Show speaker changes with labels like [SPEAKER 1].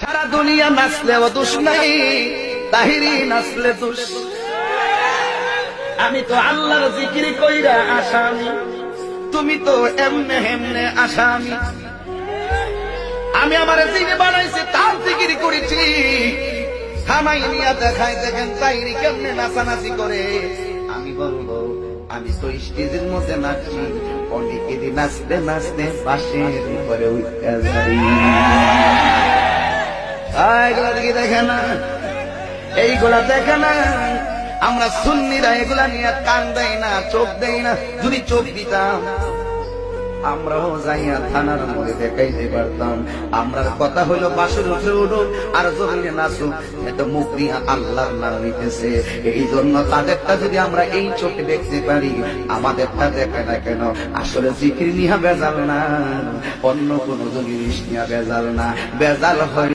[SPEAKER 1] সারা দুনিয়া নাচলেও দোষ নাই, তাহিরি নাচলে দোষ। আমি তো আল্লাহর জিকির কইরা আসামি, তুমি তো এমনে হেমনে আসামি। আমি আমার জিনে বানাইছি তার জিকির করেছি, থামাই নিয়া দেখাই দেখেন তাহিরি কেমনে নাচানাচি করে। আমি বলবো আমি তো স্টেজের মধ্যে নাচছি, অনেকেরই নাচতে নাচতে পাশের উপরে উঠতে যাই। এগুলা দিকে দেখে না, এইগুলা দেখে না। আমরা সুন্নিরা এগুলা নিয়ে কান দেই না, চোখ দেই না। যদি চোখ দিতাম আমরাও যাইয়া থানার মধ্যে দেখাইতে পারতাম। আমরার কথা হইলো বাসুর উঠে উঠো আর জমিনে নাচুক, এটা মুখ দিয়ে আল্লাহর নাম নিতেছে। এই জন্য তাদেরটা যদি আমরা এই চোখে দেখতে পারি, আমাদেরটা দেখে না কেন? আসলে জিকির নিয়ে বেজাল না, অন্য কোনো জিনিস নিয়ে বেজাল না, বেজাল হয়